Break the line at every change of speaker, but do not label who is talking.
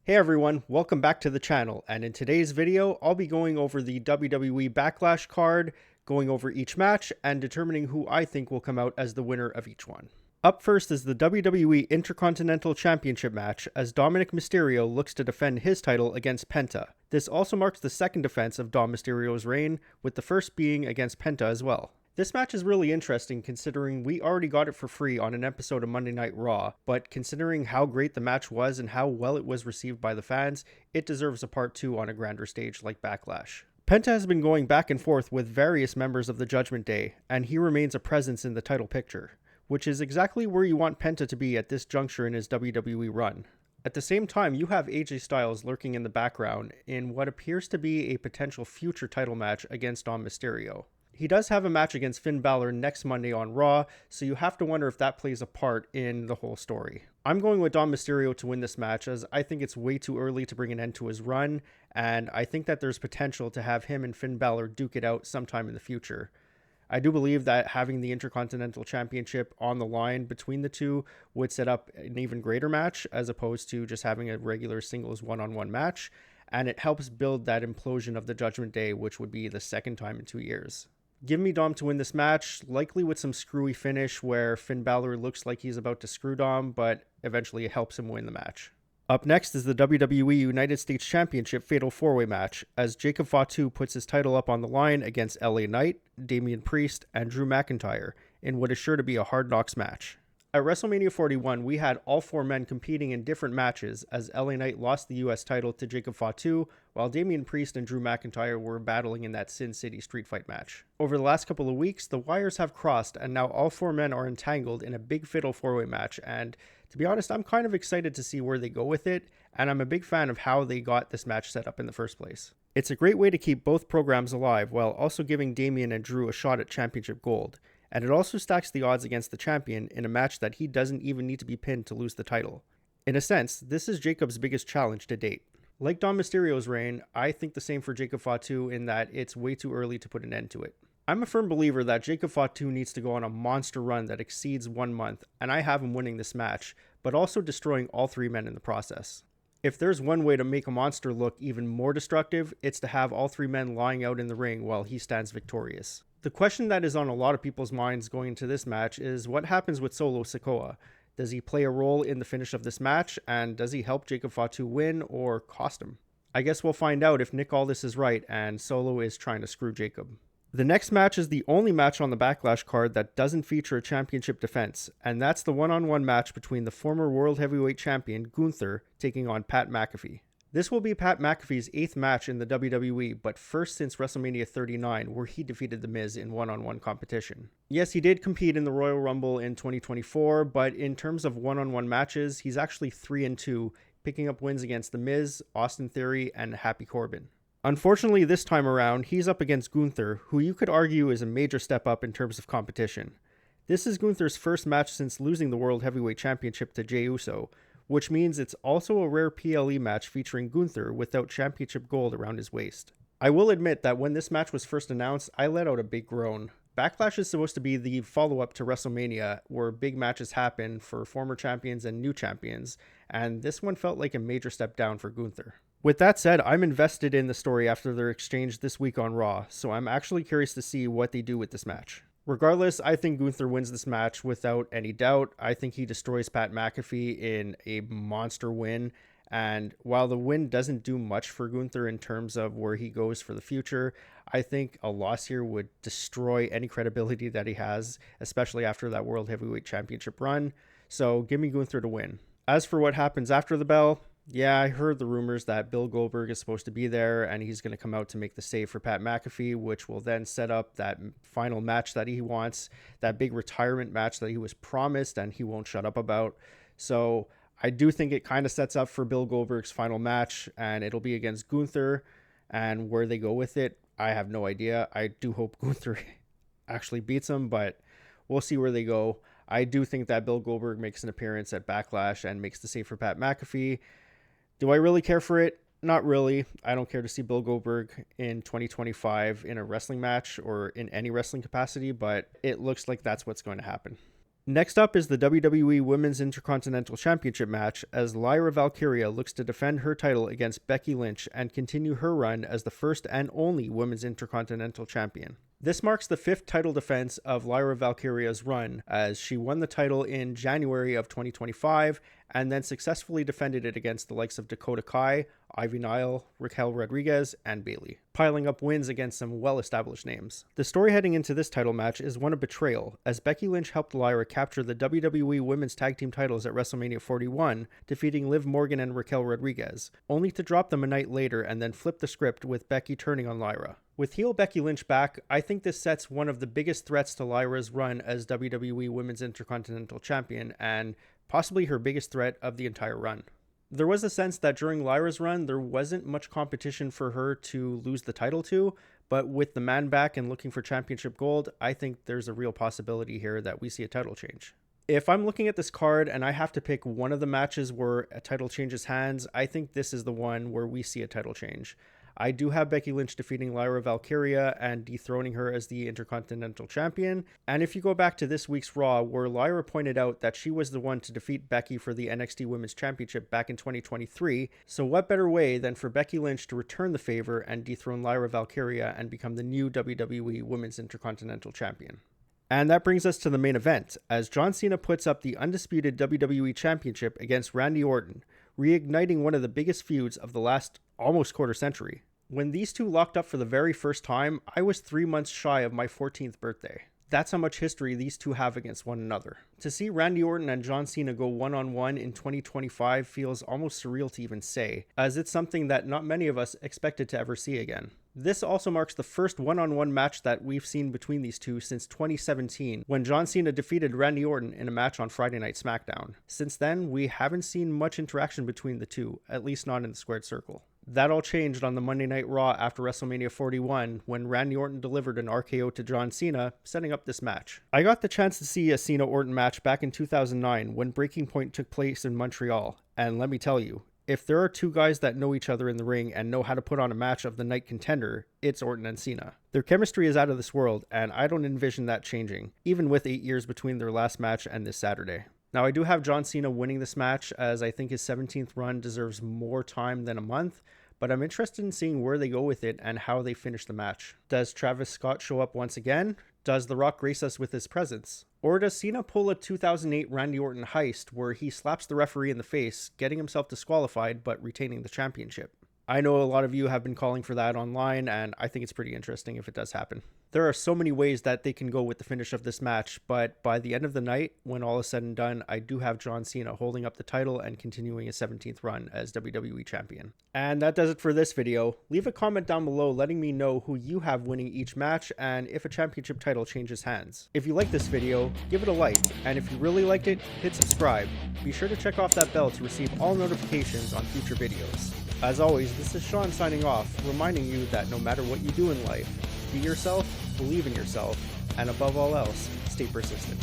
Hey everyone, welcome back to the channel, and in today's video, I'll be going over the WWE Backlash card, going over each match, and determining who I think will come out as the winner of each one. Up first is the WWE Intercontinental Championship match, as Dominik Mysterio looks to defend his title against Penta. This also marks the second defense of Dom Mysterio's reign, with the first being against Penta as well. This match is really interesting considering we already got it for free on an episode of Monday Night Raw, but considering how great the match was and how well it was received by the fans, it deserves a part 2 on a grander stage like Backlash. Penta has been going back and forth with various members of the Judgment Day, and he remains a presence in the title picture, which is exactly where you want Penta to be at this juncture in his WWE run. At the same time, you have AJ Styles lurking in the background in what appears to be a potential future title match against Dom Mysterio. He does have a match against Finn Balor next Monday on Raw, so you have to wonder if that plays a part in the whole story. I'm going with Dom Mysterio to win this match, as I think it's way too early to bring an end to his run, and I think that there's potential to have him and Finn Balor duke it out sometime in the future. I do believe that having the Intercontinental Championship on the line between the two would set up an even greater match, as opposed to just having a regular singles one-on-one match, and it helps build that implosion of the Judgment Day, which would be the second time in 2 years. Give me Dom to win this match, likely with some screwy finish where Finn Balor looks like he's about to screw Dom, but eventually it helps him win the match. Up next is the WWE United States Championship Fatal 4-Way match, as Jacob Fatu puts his title up on the line against LA Knight, Damian Priest, and Drew McIntyre in what is sure to be a hard knocks match. At WrestleMania 41, we had all 4 men competing in different matches, as LA Knight lost the US title to Jacob Fatu, while Damian Priest and Drew McIntyre were battling in that Sin City street fight match. Over the last couple of weeks, the wires have crossed, and now all 4 men are entangled in a big Fatal 4-Way match, and to be honest, I'm kind of excited to see where they go with it, and I'm a big fan of how they got this match set up in the first place. It's a great way to keep both programs alive, while also giving Damian and Drew a shot at championship gold. And it also stacks the odds against the champion in a match that he doesn't even need to be pinned to lose the title. In a sense, this is Jacob's biggest challenge to date. Like Dom Mysterio's reign, I think the same for Jacob Fatu in that it's way too early to put an end to it. I'm a firm believer that Jacob Fatu needs to go on a monster run that exceeds 1 month, and I have him winning this match, but also destroying all 3 men in the process. If there's one way to make a monster look even more destructive, it's to have all 3 men lying out in the ring while he stands victorious. The question that is on a lot of people's minds going into this match is what happens with Solo Sikoa? Does he play a role in the finish of this match, and does he help Jacob Fatu win or cost him? I guess we'll find out if Nick Aldis is right and Solo is trying to screw Jacob. The next match is the only match on the Backlash card that doesn't feature a championship defense, and that's the one-on-one match between the former World Heavyweight Champion Gunther taking on Pat McAfee. This will be Pat McAfee's 8th match in the WWE, but first since WrestleMania 39, where he defeated The Miz in one-on-one competition. Yes, he did compete in the Royal Rumble in 2024, but in terms of one-on-one matches, he's actually 3-2, picking up wins against The Miz, Austin Theory, and Happy Corbin. Unfortunately, this time around, he's up against Gunther, who you could argue is a major step up in terms of competition. This is Gunther's first match since losing the World Heavyweight Championship to Jey Uso, which means it's also a rare PLE match featuring Gunther without championship gold around his waist. I will admit that when this match was first announced, I let out a big groan. Backlash is supposed to be the follow-up to WrestleMania, where big matches happen for former champions and new champions, and this one felt like a major step down for Gunther. With that said, I'm invested in the story after their exchange this week on Raw, so I'm actually curious to see what they do with this match. Regardless, I think Gunther wins this match without any doubt. I think he destroys Pat McAfee in a monster win. And while the win doesn't do much for Gunther in terms of where he goes for the future, I think a loss here would destroy any credibility that he has, especially after that World Heavyweight Championship run. So give me Gunther to win. As for what happens after the bell, yeah, I heard the rumors that Bill Goldberg is supposed to be there and he's going to come out to make the save for Pat McAfee, which will then set up that final match that he wants, that big retirement match that he was promised and he won't shut up about. So I do think it kind of sets up for Bill Goldberg's final match, and it'll be against Gunther, and where they go with it, I have no idea. I do hope Gunther actually beats him, but we'll see where they go. I do think that Bill Goldberg makes an appearance at Backlash and makes the save for Pat McAfee. Do I really care for it? Not really. I don't care to see Bill Goldberg in 2025 in a wrestling match or in any wrestling capacity, but it looks like that's what's going to happen. Next up is the WWE Women's Intercontinental Championship match, as Lyra Valkyria looks to defend her title against Becky Lynch and continue her run as the first and only Women's Intercontinental Champion. This marks the 5th title defense of Lyra Valkyria's run, as she won the title in January of 2025 and then successfully defended it against the likes of Dakota Kai, Ivy Nile, Raquel Rodriguez, and Bayley, piling up wins against some well-established names. The story heading into this title match is one of betrayal, as Becky Lynch helped Lyra capture the WWE Women's Tag Team titles at WrestleMania 41, defeating Liv Morgan and Raquel Rodriguez, only to drop them a night later and then flip the script with Becky turning on Lyra. With heel Becky Lynch back, I think this sets one of the biggest threats to Lyra's run as WWE Women's Intercontinental Champion, and possibly her biggest threat of the entire run. There was a sense that during Lyra's run, there wasn't much competition for her to lose the title to, but with the man back and looking for championship gold, I think there's a real possibility here that we see a title change. If I'm looking at this card and I have to pick one of the matches where a title changes hands, I think this is the one where we see a title change. I do have Becky Lynch defeating Lyra Valkyria and dethroning her as the Intercontinental Champion. And if you go back to this week's Raw, where Lyra pointed out that she was the one to defeat Becky for the NXT Women's Championship back in 2023, so what better way than for Becky Lynch to return the favor and dethrone Lyra Valkyria and become the new WWE Women's Intercontinental Champion? And that brings us to the main event, as John Cena puts up the undisputed WWE Championship against Randy Orton, reigniting one of the biggest feuds of the last almost quarter century. When these two locked up for the very first time, I was 3 months shy of my 14th birthday. That's how much history these two have against one another. To see Randy Orton and John Cena go one-on-one in 2025 feels almost surreal to even say, as it's something that not many of us expected to ever see again. This also marks the first one-on-one match that we've seen between these two since 2017, when John Cena defeated Randy Orton in a match on Friday Night SmackDown. Since then, we haven't seen much interaction between the two, at least not in the squared circle. That all changed on the Monday Night Raw after WrestleMania 41, when Randy Orton delivered an RKO to John Cena, setting up this match. I got the chance to see a Cena-Orton match back in 2009 when Breaking Point took place in Montreal, and let me tell you, if there are two guys that know each other in the ring and know how to put on a match of the night contender, it's Orton and Cena. Their chemistry is out of this world, and I don't envision that changing, even with 8 years between their last match and this Saturday. Now, I do have John Cena winning this match, as I think his 17th run deserves more time than a month, but I'm interested in seeing where they go with it and how they finish the match. Does Travis Scott show up once again? Does The Rock grace us with his presence? Or does Cena pull a 2008 Randy Orton heist where he slaps the referee in the face, getting himself disqualified but retaining the championship? I know a lot of you have been calling for that online, and I think it's pretty interesting if it does happen. There are so many ways that they can go with the finish of this match, but by the end of the night, when all is said and done, I do have John Cena holding up the title and continuing his 17th run as WWE Champion. And that does it for this video. Leave a comment down below letting me know who you have winning each match and if a championship title changes hands. If you like this video, give it a like, and if you really liked it, hit subscribe. Be sure to check off that bell to receive all notifications on future videos. As always, this is Sean signing off, reminding you that no matter what you do in life, be yourself, believe in yourself, and above all else, stay persistent.